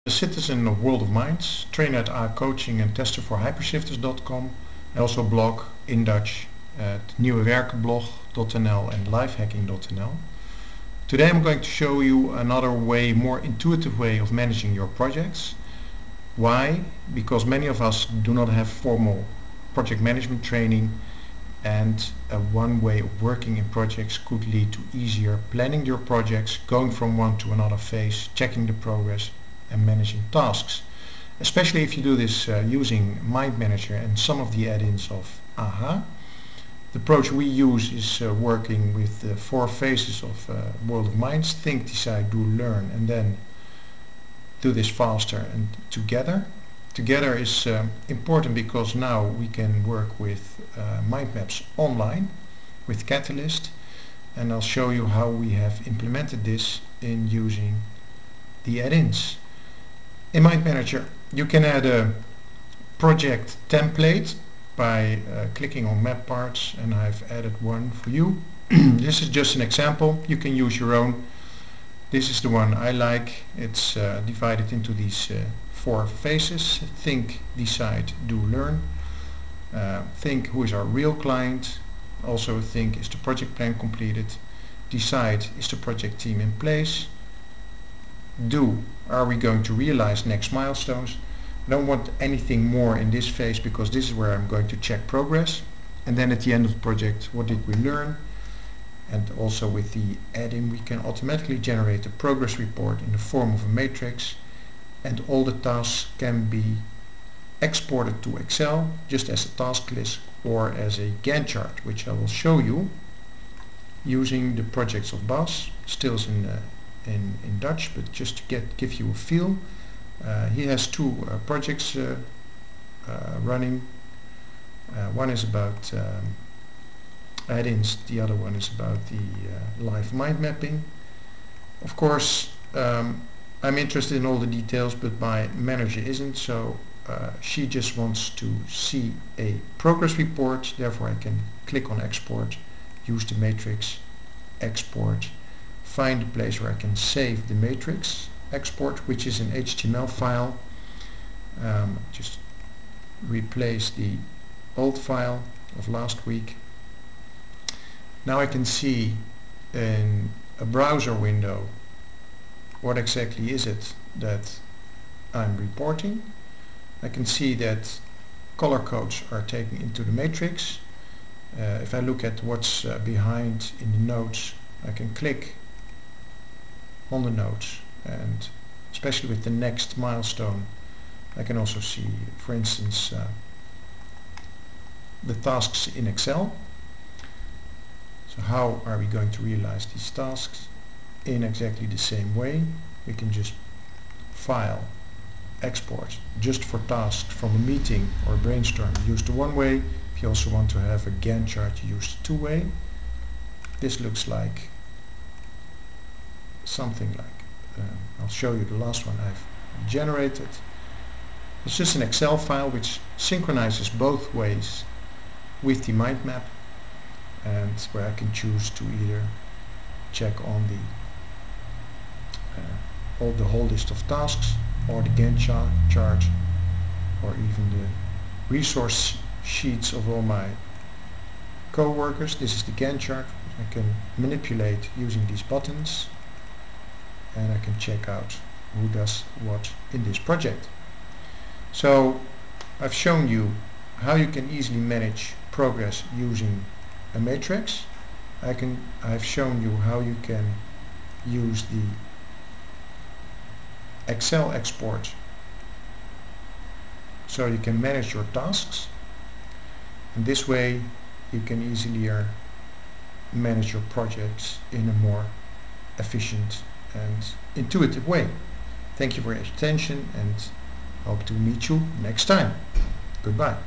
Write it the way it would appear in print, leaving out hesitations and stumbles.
A citizen of World of Minds, trainer at coaching and tester for hypershifters.com. I also blog in Dutch at nieuwewerkenblog.nl and lifehacking.nl. Today I'm going to show you another way, more intuitive way of managing your projects. Why? Because many of us do not have formal project management training, and one way of working in projects could lead to easier planning your projects, going from one to another phase, checking the progress and managing tasks. Especially if you do this using MindManager and some of the add-ins of AHA. The approach we use is working with the 4 phases of World of Minds: think, decide, do, learn, and then do this faster and together. Together is important because now we can work with mind maps online with Catalyst, and I'll show you how we have implemented this in using the add-ins. In MindManager you can add a project template by clicking on map parts, and I've added one for you. This is just an example. You can use your own. This is the one I like. It's divided into these 4 phases: think, decide, do, learn. Think, who is our real client? Also think, is the project plan completed? Decide, is the project team in place? Do, are we going to realize next milestones? I don't want anything more in this phase because this is where I'm going to check progress. And then at the end of the project, what did we learn? And also with the add-in we can automatically generate a progress report in the form of a matrix, and all the tasks can be exported to Excel just as a task list or as a Gantt chart, which I will show you using the projects of Bas. Still is in Dutch, but just to give you a feel. He has 2 projects running. One is about add-ins, the other one is about the live mind mapping. Of course, I'm interested in all the details, but my manager isn't, so she just wants to see a progress report. Therefore I can click on export, use the matrix, export, find a place where I can save the matrix, export, which is an HTML file. Just replace the old file of last week. Now I can see in a browser window what exactly is it that I'm reporting. I can see that color codes are taken into the matrix. If I look at what's behind in the notes, I can click on the notes, and especially with the next milestone I can also see, for instance, the tasks in Excel. So how are we going to realize these tasks? In exactly the same way. We can just file, export, just for tasks from a meeting or a brainstorm, use the one way. If you also want to have a Gantt chart, you use the 2-way. This looks like something like, I'll show you the last one I've generated. It's just an Excel file which synchronizes both ways with the mind map, and where I can choose to either check on the whole list of tasks, or the Gantt chart, or even the resource sheets of all my co-workers. This is the Gantt chart. I can manipulate using these buttons, and I can check out who does what in this project. So I've shown you how you can easily manage progress using a matrix. I've shown you how you can use the Excel export so you can manage your tasks, and this way you can easier manage your projects in a more efficient and intuitive way. Thank you for your attention, and hope to meet you next time. Goodbye.